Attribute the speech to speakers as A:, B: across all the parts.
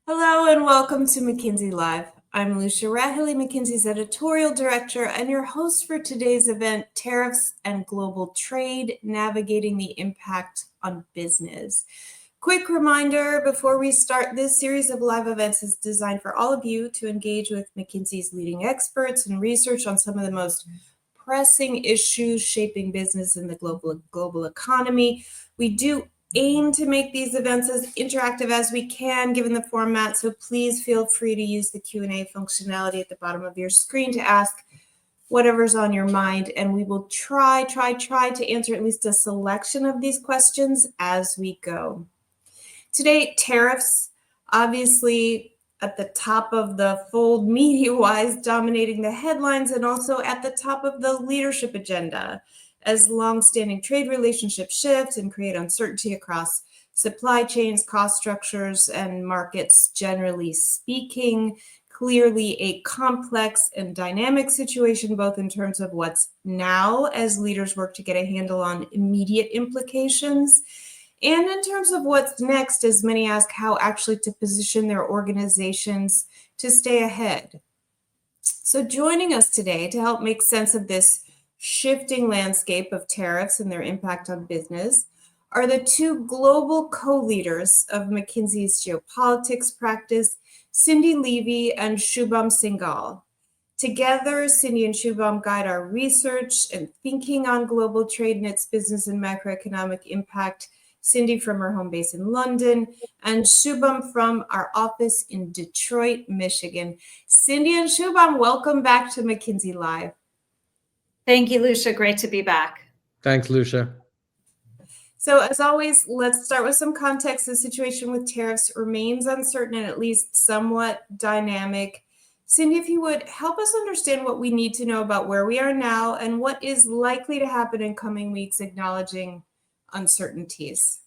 A: Hello and welcome to McKinsey Live. I'm Lucia Rahilly, McKinsey's editorial director and your host for today's event, Tariffs and Global Trade, Navigating the Impact on Business. Quick reminder before we start, this series of live events is designed for all of you to engage with McKinsey's leading experts and research on some of the most pressing issues shaping business in the global economy. We do aim to make these events as interactive as we can given the format, so please feel free to use the Q&A functionality at the bottom of your screen to ask whatever's on your mind, and we will try to answer at least a selection of these questions as we go. Today, tariffs, obviously at the top of the fold media-wise, dominating the headlines, and also at the top of the leadership agenda as long-standing trade relationships shift and create uncertainty across supply chains, cost structures, and markets generally speaking. Clearly a complex and dynamic situation, both in terms of what's now as leaders work to get a handle on immediate implications, and in terms of what's next, as many ask how actually to position their organizations to stay ahead. So joining us today to help make sense of this shifting landscape of tariffs and their impact on business are the two global co-leaders of McKinsey's geopolitics practice, Cindy Levy and Shubham Singhal. Together, Cindy and Shubham guide our research and thinking on global trade and its business and macroeconomic impact. Cindy from her home base in London, and Shubham from our office in Detroit, Michigan. Cindy and Shubham, welcome back to McKinsey Live.
B: Thank you, Lucia. Great to be back.
C: Thanks, Lucia.
A: So as always, let's start with some context. The situation with tariffs remains uncertain and at least somewhat dynamic. Cindy, if you would help us understand what we need to know about where we are now and what is likely to happen in coming weeks, acknowledging uncertainties.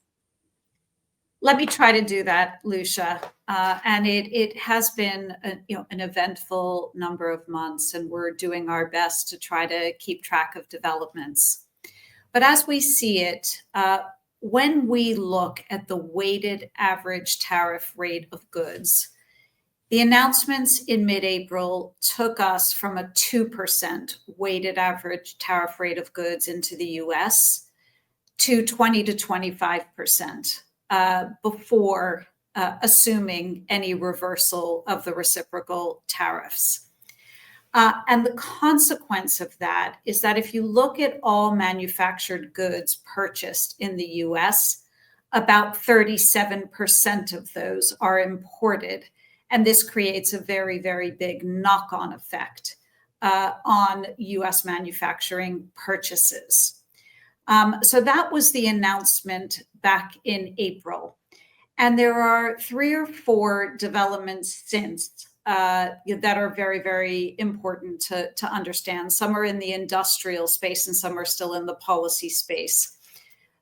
B: Let me try to do that, Lucia. And it has been an eventful number of months, and we're doing our best to try to keep track of developments. But as we see it, when we look at the weighted average tariff rate of goods, the announcements in mid-April took us from a 2% weighted average tariff rate of goods into the US to 20 to 25% before assuming any reversal of the reciprocal tariffs. And the consequence of that is that if you look at all manufactured goods purchased in the US, about 37% of those are imported. And this creates a very, very big knock-on effect on US manufacturing purchases. So that was the announcement back in April. And there are 3 or 4 developments since that are very, very important to understand. Some are in the industrial space and some are still in the policy space.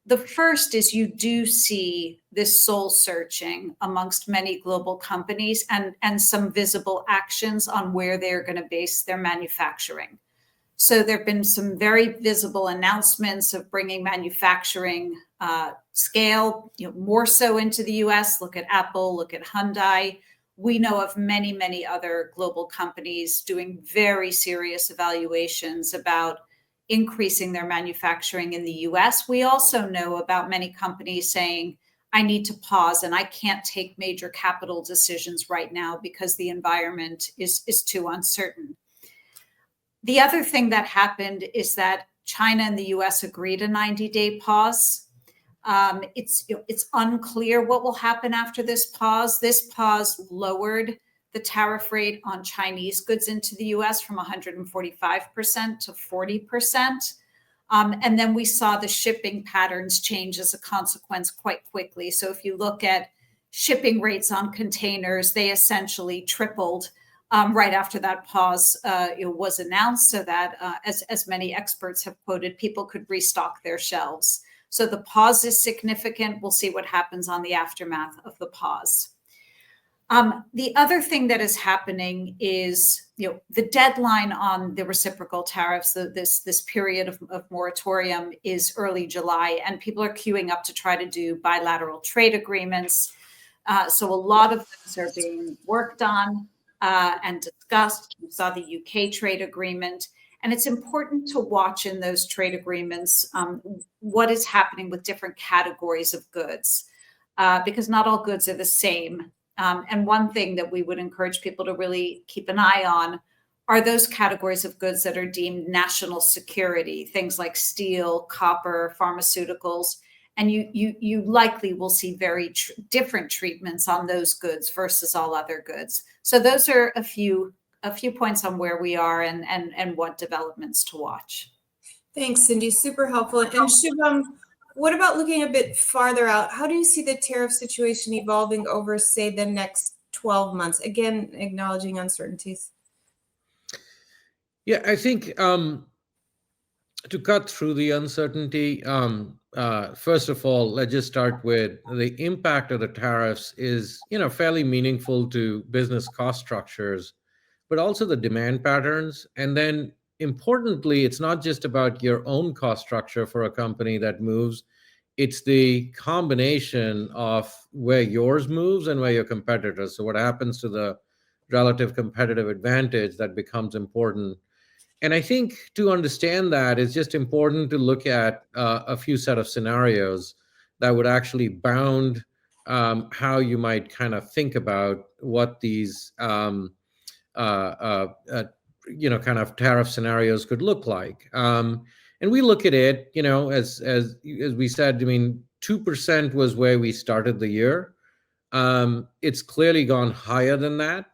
B: The first is you do see this soul searching amongst many global companies and some visible actions on where they're going to base their manufacturing. So there have been some very visible announcements of bringing manufacturing scale, more so into the US. Look at Apple, look at Hyundai. We know of many, many other global companies doing very serious evaluations about increasing their manufacturing in the US. We also know about many companies saying, I need to pause and I can't take major capital decisions right now because the environment is too uncertain. The other thing that happened is that China and the US agreed a 90-day pause. It's unclear what will happen after this pause. This pause lowered the tariff rate on Chinese goods into the US from 145% to 40%. And then we saw the shipping patterns change as a consequence quite quickly. So if you look at shipping rates on containers, they essentially tripled right after that pause was announced, so that as many experts have quoted, people could restock their shelves. So the pause is significant. We'll see what happens on the aftermath of the pause. The other thing that is happening is, the deadline on the reciprocal tariffs, this period of moratorium is early July, and people are queuing up to try to do bilateral trade agreements. So a lot of those are being worked on and discussed. You saw the UK trade agreement. And it's important to watch in those trade agreements what is happening with different categories of goods, because not all goods are the same. And one thing that we would encourage people to really keep an eye on are those categories of goods that are deemed national security, things like steel, copper, pharmaceuticals. And you likely will see very different treatments on those goods versus all other goods. So those are a few points on where we are and what developments to watch.
A: Thanks, Cindy. Super helpful. And Shubham, what about looking a bit farther out? How do you see the tariff situation evolving over, say, the next 12 months? Again, acknowledging uncertainties.
C: Yeah, I think to cut through the uncertainty, first of all, let's just start with the impact of the tariffs is, fairly meaningful to business cost structures, but also the demand patterns. And then importantly, it's not just about your own cost structure for a company that moves. It's the combination of where yours moves and where your competitors. So what happens to the relative competitive advantage that becomes important. And I think to understand that, it's just important to look at a few set of scenarios that would actually bound how you might kind of think about what these kind of tariff scenarios could look like. And we look at it, as we said. I mean, 2% was where we started the year. It's clearly gone higher than that.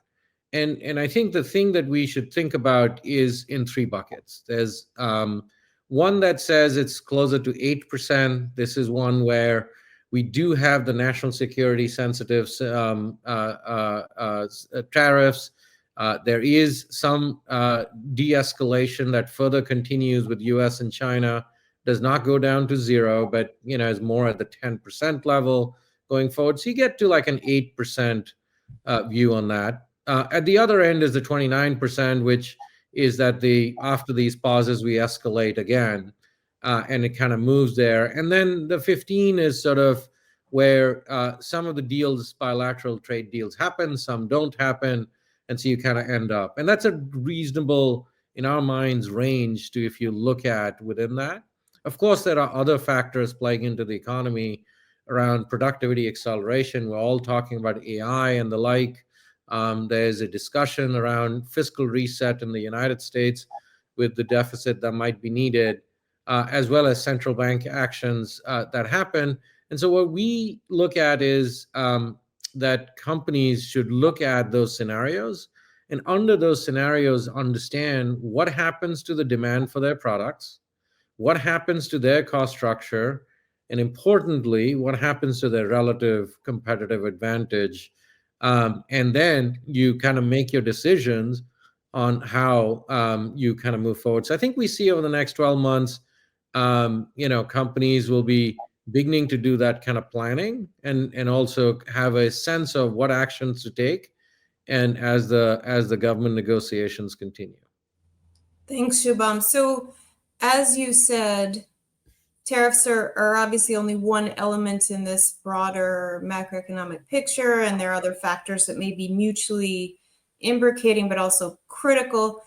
C: And I think the thing that we should think about is in three buckets. There's one that says it's closer to 8%. This is one where we do have the national security sensitive tariffs. There is some de-escalation that further continues with US and China, does not go down to zero, but is more at the 10% level going forward. So you get to like an 8% view on that. At the other end is the 29%, which is that after these pauses, we escalate again, and it kind of moves there. And then the 15 is sort of where some of the deals, bilateral trade deals happen, some don't happen. And so you kind of end up. And that's a reasonable, in our minds, range to if you look at within that. Of course, there are other factors playing into the economy around productivity acceleration. We're all talking about AI and the like. There's a discussion around fiscal reset in the United States with the deficit that might be needed, as well as central bank actions that happen. And so what we look at is that companies should look at those scenarios, and under those scenarios, understand what happens to the demand for their products, what happens to their cost structure, and importantly, what happens to their relative competitive advantage. And then you kind of make your decisions on how you kind of move forward. So I think we see over the next 12 months, companies will be beginning to do that kind of planning and also have a sense of what actions to take, and as the government negotiations continue.
A: Thanks, Shubham. So as you said, tariffs are obviously only one element in this broader macroeconomic picture, and there are other factors that may be mutually imbricating but also critical.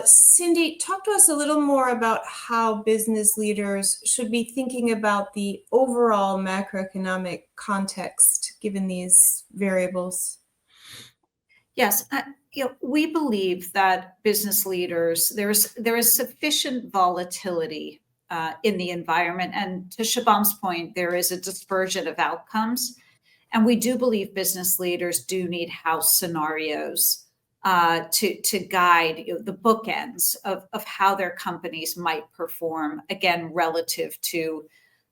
A: Cindy, talk to us a little more about how business leaders should be thinking about the overall macroeconomic context given these variables.
B: Yes, we believe that business leaders, there is sufficient volatility in the environment, and to Shubham's point, there is a dispersion of outcomes, and we do believe business leaders do need house scenarios to guide the bookends of how their companies might perform, again, relative to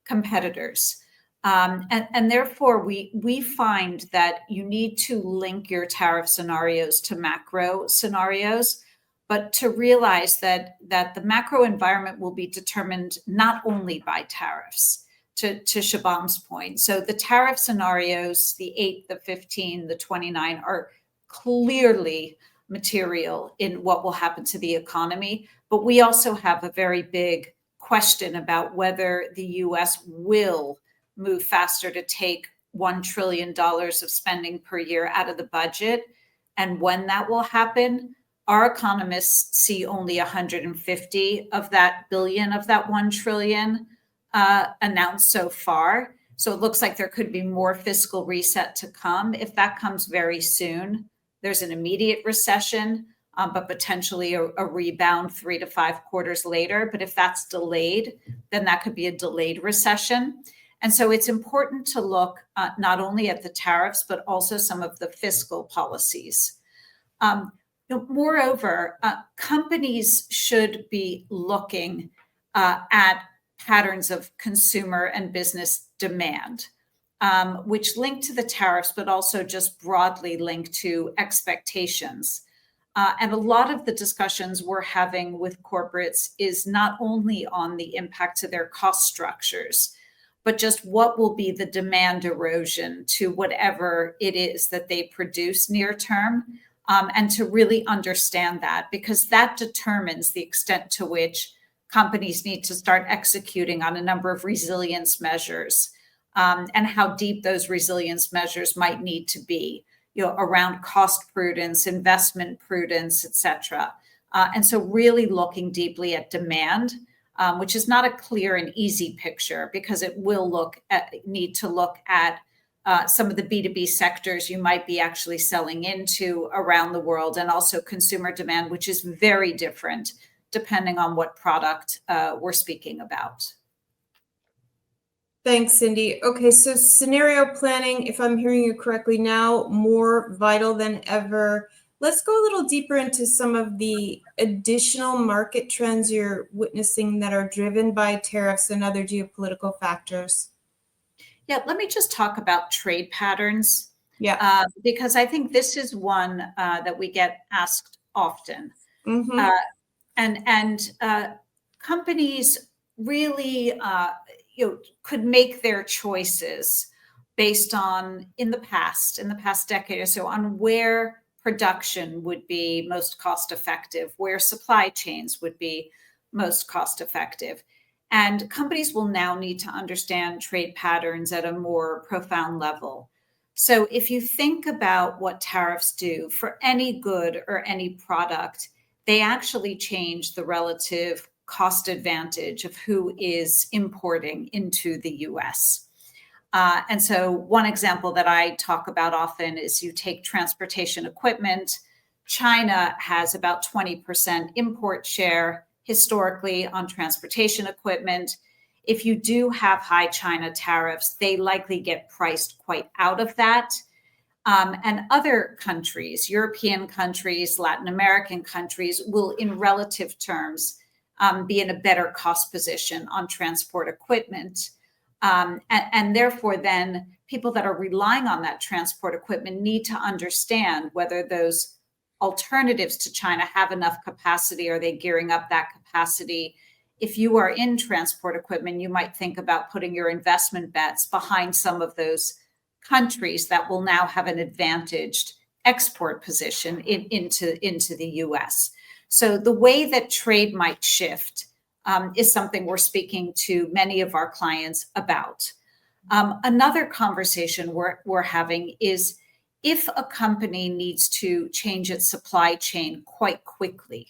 B: competitors. And therefore, we find that you need to link your tariff scenarios to macro scenarios, but to realize that the macro environment will be determined not only by tariffs, to Shubham's point. So the tariff scenarios, the 8, the 15, the 29, are clearly material in what will happen to the economy. But we also have a very big question about whether the US will move faster to take $1 trillion of spending per year out of the budget. And when that will happen, our economists see only 150 of that billion of that 1 trillion announced so far. So it looks like there could be more fiscal reset to come. If that comes very soon, there's an immediate recession, but potentially a rebound 3 to 5 quarters later. But if that's delayed, then that could be a delayed recession. And so it's important to look not only at the tariffs, but also some of the fiscal policies. Moreover, companies should be looking at patterns of consumer and business demand, which link to the tariffs, but also just broadly link to expectations. And a lot of the discussions we're having with corporates is not only on the impact to their cost structures, but just what will be the demand erosion to whatever it is that they produce near term, and to really understand that, because that determines the extent to which companies need to start executing on a number of resilience measures, and how deep those resilience measures might need to be, around cost prudence, investment prudence, et cetera. And so really looking deeply at demand, which is not a clear and easy picture, because it will need to look at some of the B2B sectors you might be actually selling into around the world, and also consumer demand, which is very different depending on what product we're speaking about.
A: Thanks, Cindy. Okay, so scenario planning, if I'm hearing you correctly now, more vital than ever. Let's go a little deeper into some of the additional market trends you're witnessing that are driven by tariffs and other geopolitical factors.
B: Yeah, let me just talk about trade patterns.
A: Yeah.
B: Because I think this is one that we get asked often.
A: Mm-hmm.
B: And companies really could make their choices based on, in the past decade or so, on where production would be most cost effective, where supply chains would be most cost effective. And companies will now need to understand trade patterns at a more profound level. So if you think about what tariffs do for any good or any product, they actually change the relative cost advantage of who is importing into the US. And so one example that I talk about often is you take transportation equipment. China has about 20% import share historically on transportation equipment. If you do have high China tariffs, they likely get priced quite out of that. And other countries, European countries, Latin American countries, will, in relative terms, be in a better cost position on transport equipment. And therefore, then, people that are relying on that transport equipment need to understand whether those alternatives to China have enough capacity. Are they gearing up that capacity? If you are in transport equipment, you might think about putting your investment bets behind some of those countries that will now have an advantaged export position into the US. So the way that trade might shift is something we're speaking to many of our clients about. Another conversation we're having is, if a company needs to change its supply chain quite quickly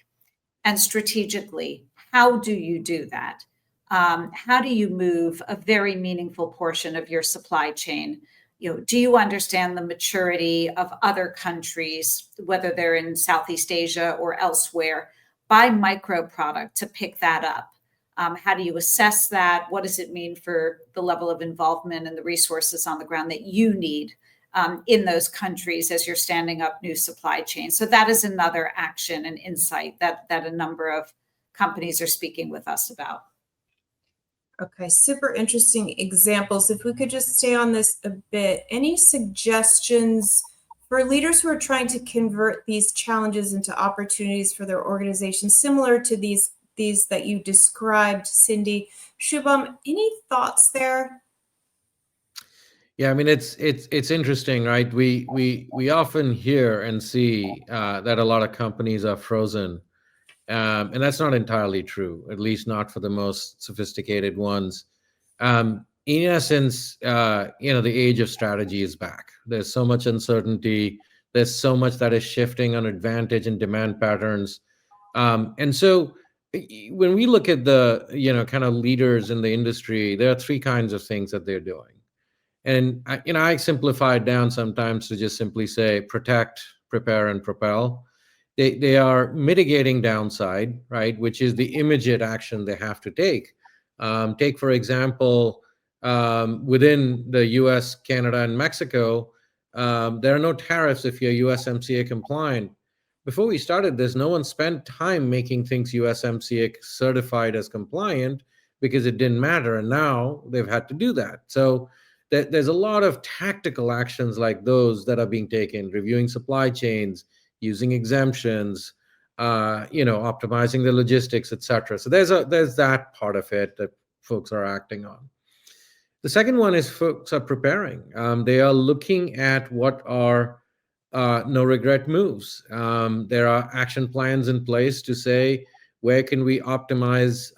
B: and strategically, how do you do that? How do you move a very meaningful portion of your supply chain? Do you understand the maturity of other countries, whether they're in Southeast Asia or elsewhere, by micro product to pick that up? How do you assess that? What does it mean for the level of involvement and the resources on the ground that you need in those countries as you're standing up new supply chains? So that is another action and insight that a number of companies are speaking with us about.
A: Okay, super interesting examples. If we could just stay on this a bit, any suggestions for leaders who are trying to convert these challenges into opportunities for their organization, similar to these that you described, Cindy? Shubham, any thoughts there?
C: Yeah, I mean, it's interesting, right? We often hear and see that a lot of companies are frozen, and that's not entirely true, at least not for the most sophisticated ones. in essence, the age of strategy is back. There's so much uncertainty. There's so much that is shifting on advantage and demand patterns. And so when we look at the, kind of leaders in the industry, there are three kinds of things that they're doing. And I simplify it down sometimes to just simply say protect, prepare, and propel. They are mitigating downside, right, which is the immediate action they have to take. Take, for example, within the US, Canada, and Mexico, there are no tariffs if you're USMCA compliant. Before we started this, no one spent time making things USMCA certified as compliant because it didn't matter. And now they've had to do that. So there's a lot of tactical actions like those that are being taken, reviewing supply chains, using exemptions, optimizing the logistics, et cetera. So there's that part of it that folks are acting on. The second one is folks are preparing. They are looking at what are no regret moves. There are action plans in place to say, where can we optimize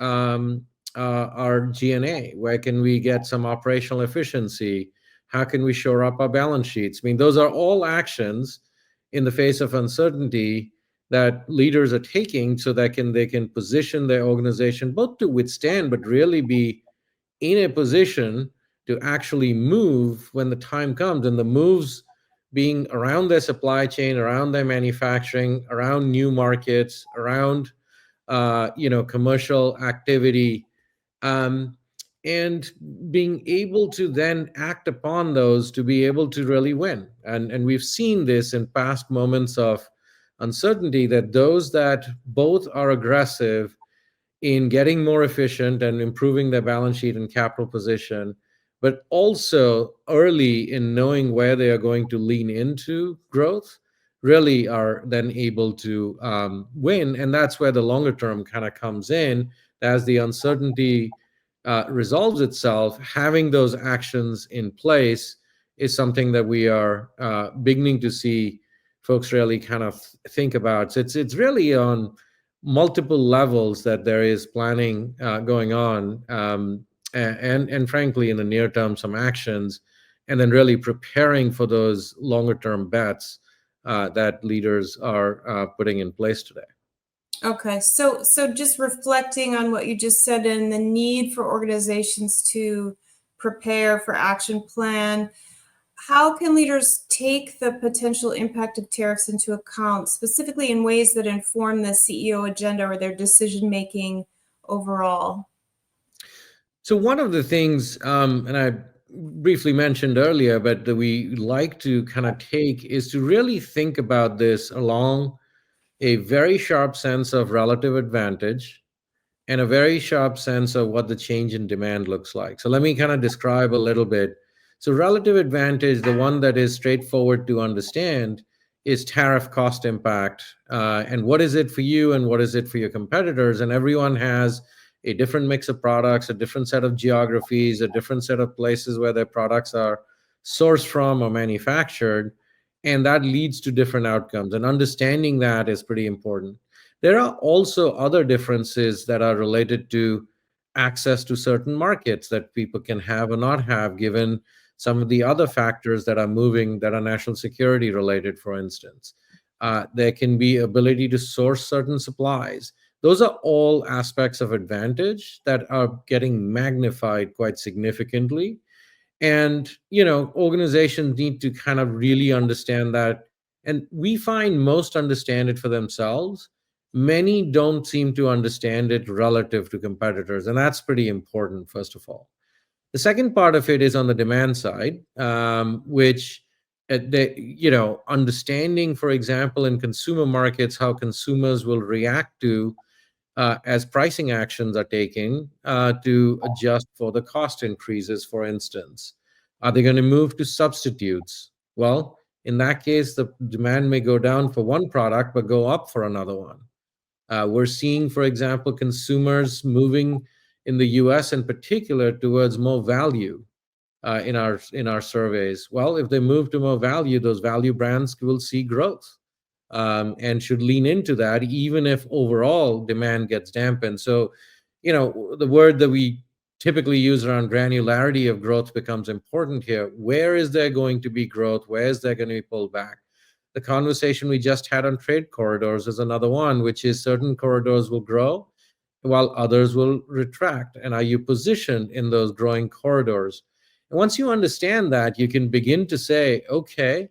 C: our G&A? Where can we get some operational efficiency? How can we shore up our balance sheets? I mean, those are all actions in the face of uncertainty that leaders are taking so that they can position their organization both to withstand, but really be in a position to actually move when the time comes. And the moves being around their supply chain, around their manufacturing, around new markets, around commercial activity, and being able to then act upon those to be able to really win. And we've seen this in past moments of uncertainty, that those that both are aggressive in getting more efficient and improving their balance sheet and capital position, but also early in knowing where they are going to lean into growth, really are then able to win. And that's where the longer term kind of comes in. As the uncertainty resolves itself, having those actions in place is something that we are beginning to see folks really kind of think about. So it's really on multiple levels that there is planning going on, and frankly, in the near term, some actions, and then really preparing for those longer term bets that leaders are putting in place today.
A: Okay, so just reflecting on what you just said and the need for organizations to prepare for action plan, how can leaders take the potential impact of tariffs into account, specifically in ways that inform the CEO agenda or their decision making overall?
C: So one of the things, and I briefly mentioned earlier, but that we like to kind of take is to really think about this along a very sharp sense of relative advantage and a very sharp sense of what the change in demand looks like. So let me kind of describe a little bit. So relative advantage, the one that is straightforward to understand, is tariff cost impact. And what is it for you and what is it for your competitors? And everyone has a different mix of products, a different set of geographies, a different set of places where their products are sourced from or manufactured. And that leads to different outcomes. And understanding that is pretty important. There are also other differences that are related to access to certain markets that people can have or not have, given some of the other factors that are moving that are national security related, for instance. There can be ability to source certain supplies. Those are all aspects of advantage that are getting magnified quite significantly. And, organizations need to kind of really understand that. And we find most understand it for themselves. Many don't seem to understand it relative to competitors. And that's pretty important, first of all. The second part of it is on the demand side, which, understanding, for example, in consumer markets, how consumers will react to as pricing actions are taken to adjust for the cost increases, for instance. Are they going to move to substitutes? Well, in that case, the demand may go down for one product, but go up for another one. We're seeing, for example, consumers moving in the US in particular towards more value in our surveys. Well, if they move to more value, those value brands will see growth. And should lean into that, even if overall demand gets dampened. So, the word that we typically used around granularity of growth becomes important here. Where is there going to be growth? Where is there going to be pullback? The conversation we just had on trade corridors is another one, which is certain corridors will grow while others will retract. And are you positioned in those growing corridors? And once you understand that, you can begin to say, okay,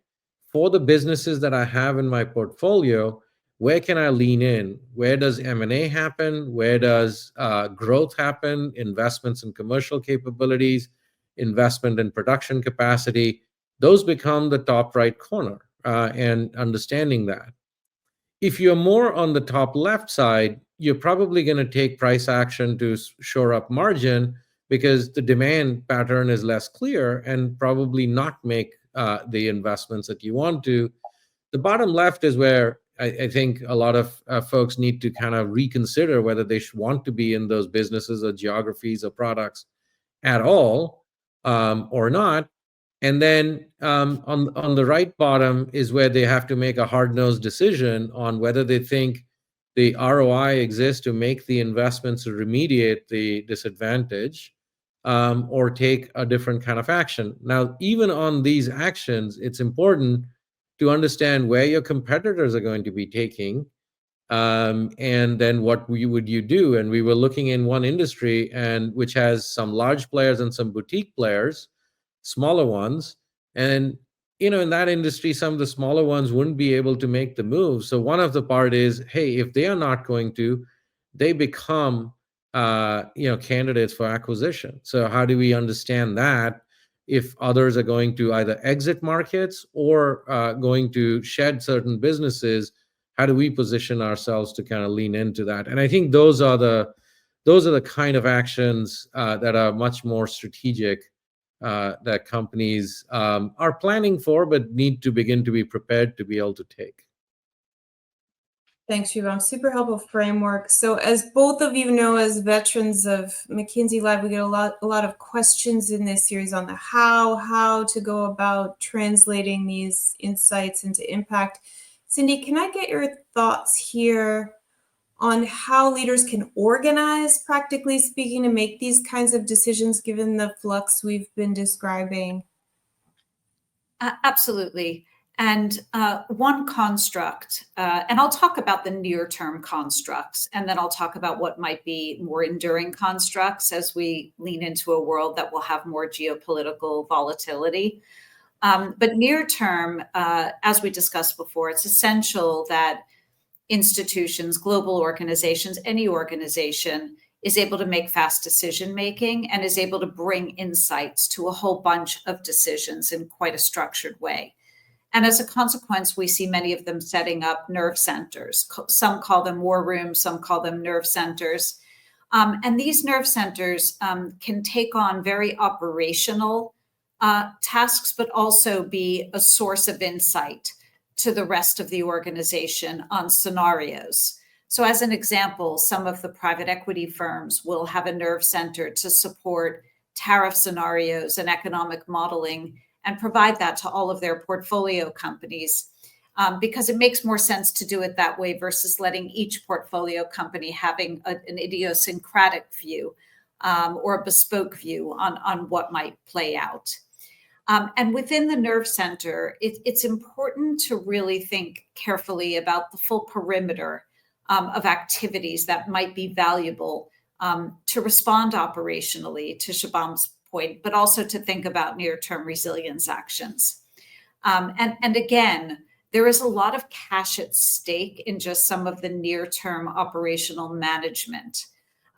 C: for the businesses that I have in my portfolio, where can I lean in? Where does M&A happen? Where does growth happen? Investments in commercial capabilities, investment in production capacity. Those become the top right corner, and understanding that. If you're more on the top left side, you're probably going to take price action to shore up margin because the demand pattern is less clear and probably not make the investments that you want to. The bottom left is where I think a lot of folks need to kind of reconsider whether they want to be in those businesses or geographies or products at all, or not. And then on the right bottom is where they have to make a hard-nosed decision on whether they think the ROI exists to make the investments to remediate the disadvantage, or take a different kind of action. Now, even on these actions, it's important to understand where your competitors are going to be taking, and then what would you do? And we were looking in one industry, and which has some large players and some boutique players, smaller ones. And in that industry, some of the smaller ones wouldn't be able to make the move. So one of the part is, hey, if they are not going to, they become candidates for acquisition. So how do we understand that? If others are going to either exit markets or going to shed certain businesses, how do we position ourselves to kind of lean into that? And I think those are the kind of actions that are much more strategic, that companies are planning for, but need to begin to be prepared to be able to take.
A: Thanks, Shubham. Super helpful framework. So as both of you know, as veterans of McKinsey Live, we get a lot of questions in this series on the how to go about translating these insights into impact. Cindy, can I get your thoughts here on how leaders can organize, practically speaking, to make these kinds of decisions given the flux we've been describing?
B: Absolutely. And one construct, and I'll talk about the near-term constructs, and then I'll talk about what might be more enduring constructs as we lean into a world that will have more geopolitical volatility. But near-term, as we discussed before, it's essential that institutions, global organizations, any organization is able to make fast decision-making and is able to bring insights to a whole bunch of decisions in quite a structured way. And as a consequence, we see many of them setting up nerve centers. Some call them war rooms, some call them nerve centers. And these nerve centers can take on very operational tasks, but also be a source of insight to the rest of the organization on scenarios. So as an example, some of the private equity firms will have a nerve center to support tariff scenarios and economic modeling and provide that to all of their portfolio companies, because it makes more sense to do it that way versus letting each portfolio company having an idiosyncratic view or a bespoke view on what might play out. And within the nerve center, it's important to really think carefully about the full perimeter of activities that might be valuable to respond operationally, to Shubham's point, but also to think about near-term resilience actions. And again, there is a lot of cash at stake in just some of the near-term operational management.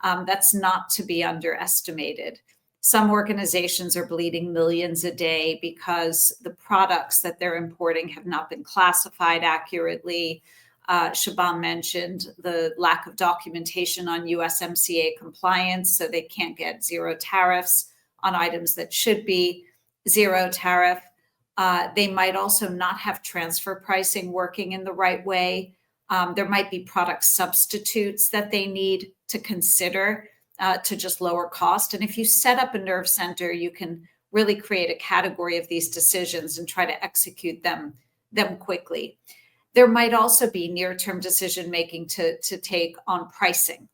B: That's not to be underestimated. Some organizations are bleeding millions a day because the products that they're importing have not been classified accurately. Shubham mentioned the lack of documentation on USMCA compliance, so they can't get zero tariffs on items that should be zero tariff. They might also not have transfer pricing working in the right way. There might be product substitutes that they need to consider to just lower cost. And if you set up a nerve center, you can really create a category of these decisions and try to execute them quickly. There might also be near-term decision-making to take on pricing.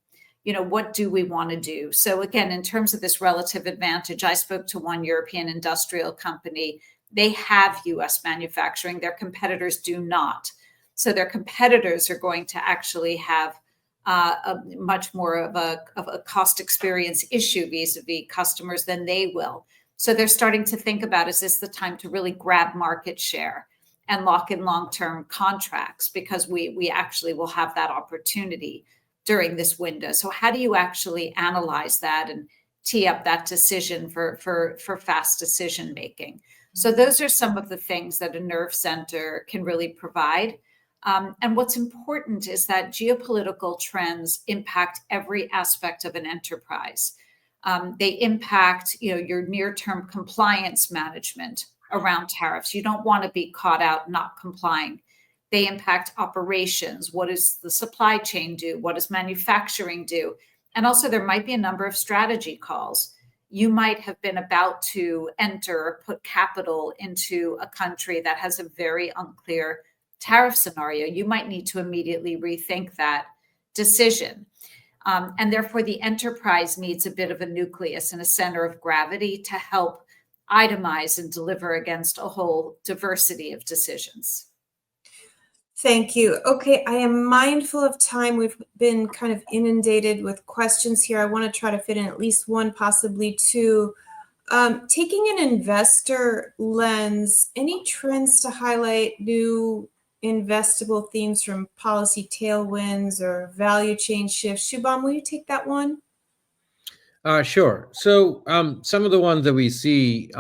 B: what do we want to do? So again, in terms of this relative advantage, I spoke to one European industrial company. They have US manufacturing. Their competitors do not. So their competitors are going to actually have a much more of a cost experience issue vis-a-vis customers than they will. So they're starting to think about, is this the time to really grab market share and lock in long-term contracts, because we actually will have that opportunity during this window. So how do you actually analyze that and tee up that decision for fast decision making? So those are some of the things that a nerve center can really provide. And what's important is that geopolitical trends impact every aspect of an enterprise. They impact, your near-term compliance management around tariffs. You don't want to be caught out not complying. They impact operations. What does the supply chain do? What does manufacturing do? And also, there might be a number of strategy calls. You might have been about to enter or put capital into a country that has a very unclear tariff scenario. You might need to immediately rethink that decision. And therefore, the enterprise needs a bit of a nucleus and a center of gravity to help itemize and deliver against a whole diversity of decisions.
A: Thank you. Okay, I am mindful of time. We've been kind of inundated with questions here. I want to try to fit in at least one, possibly two. Taking an investor lens, any trends to highlight new investable themes from policy tailwinds or value chain shifts? Shubham, will you take that one?
C: Sure. So some of the ones that we see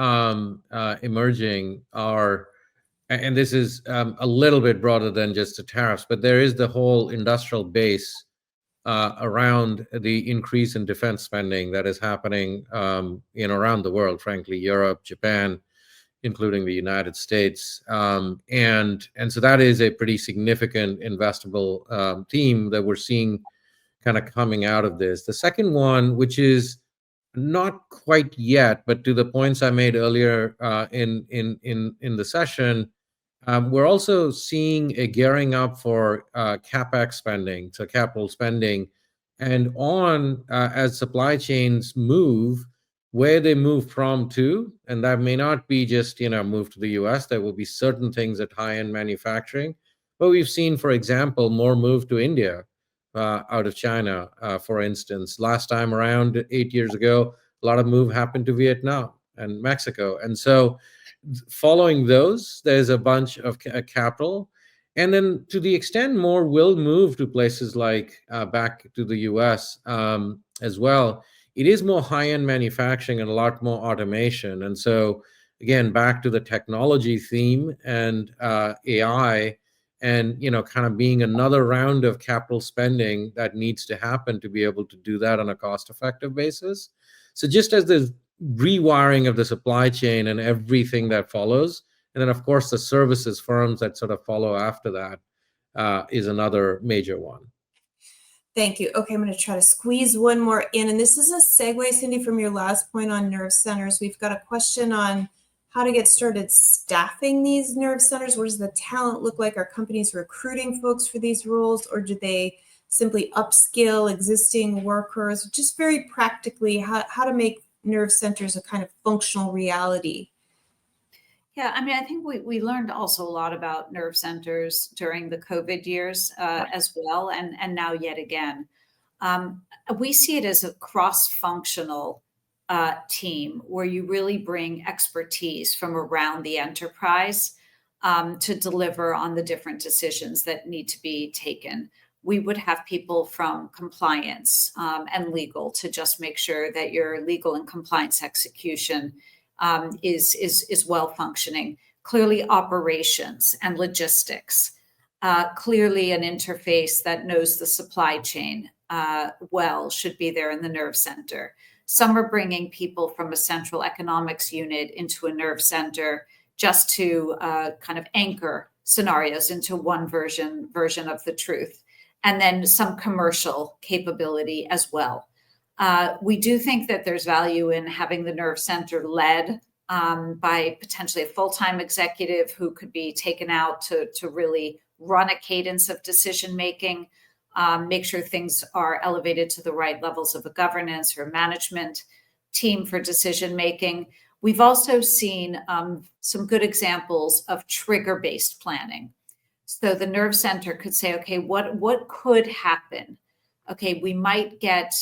C: emerging are, and this is a little bit broader than just the tariffs, but there is the whole industrial base around the increase in defense spending that is happening around the world, frankly, Europe, Japan, including the United States. And so that is a pretty significant investable theme that we're seeing kind of coming out of this. The second one, which is not quite yet, but to the points I made earlier in the session, we're also seeing a gearing up for CapEx spending, so capital spending, and as supply chains move, where they move from to, and that may not be just move to the US. There will be certain things at high-end manufacturing, but we've seen, for example, more move to India out of China, for instance. Last time around, 8 years ago, a lot of move happened to Vietnam and Mexico. And so following those, there's a bunch of capital. And then to the extent more will move to places like back to the US as well, it is more high-end manufacturing and a lot more automation. And so, again, back to the technology theme and AI, and kind of being another round of capital spending that needs to happen to be able to do that on a cost-effective basis. So just as the rewiring of the supply chain and everything that follows, and then of course the services firms that sort of follow after that is another major one.
A: Thank you. Okay, I'm going to try to squeeze one more in. And this is a segue, Cindy, from your last point on nerve centers. We've got a question on how to get started staffing these nerve centers. What does the talent look like? Are companies recruiting folks for these roles, or do they simply upskill existing workers? Just very practically, how to make nerve centers a kind of functional reality.
B: Yeah, I mean, I think we learned also a lot about nerve centers during the COVID years as well, and now yet again. We see it as a cross-functional team where you really bring expertise from around the enterprise to deliver on the different decisions that need to be taken. We would have people from compliance and legal to just make sure that your legal and compliance execution is well functioning. Clearly, operations and logistics. Clearly, an interface that knows the supply chain well should be there in the nerve center. Some are bringing people from a central economics unit into a nerve center just to kind of anchor scenarios into one version of the truth, and then some commercial capability as well. We do think that there's value in having the nerve center led by potentially a full-time executive who could be taken out to really run a cadence of decision making. make sure things are elevated to the right levels of a governance or management team for decision making. We've also seen some good examples of trigger-based planning. So the nerve center could say, okay, what could happen? Okay, we might get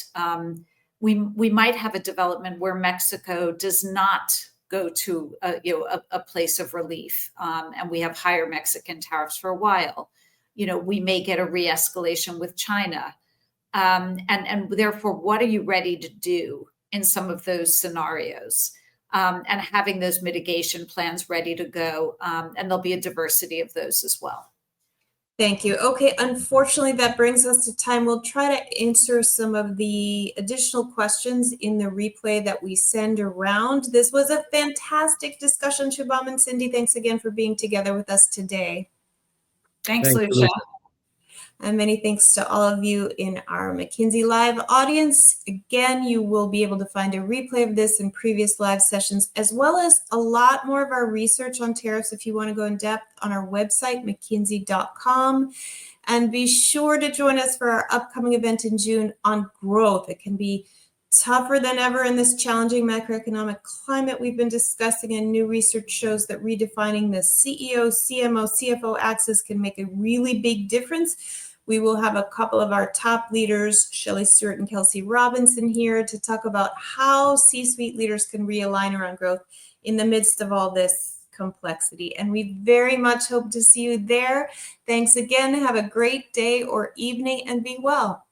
B: we might have a development where Mexico does not go to a place of relief, and we have higher Mexican tariffs for a while. We may get a re-escalation with China, and therefore, what are you ready to do in some of those scenarios? And having those mitigation plans ready to go, and there'll be a diversity of those as well.
A: Thank you. Okay, unfortunately, that brings us to time. We'll try to answer some of the additional questions in the replay that we send around. This was a fantastic discussion, Shubham and Cindy. Thanks again for being together with us today.
B: Thanks, Lucia.
A: And many thanks to all of you in our McKinsey Live audience. Again, you will be able to find a replay of this and previous live sessions, as well as a lot more of our research on tariffs if you want to go in depth on our website, mckinsey.com. And be sure to join us for our upcoming event in June on growth. It can be tougher than ever in this challenging macroeconomic climate we've been discussing, and new research shows that redefining the CEO, CMO, CFO axis can make a really big difference. We will have a couple of our top leaders, Shelley Stewart and Kelsey Robinson, here to talk about how C-suite leaders can realign around growth in the midst of all this complexity. And we very much hope to see you there. Thanks again. Have a great day or evening and be well.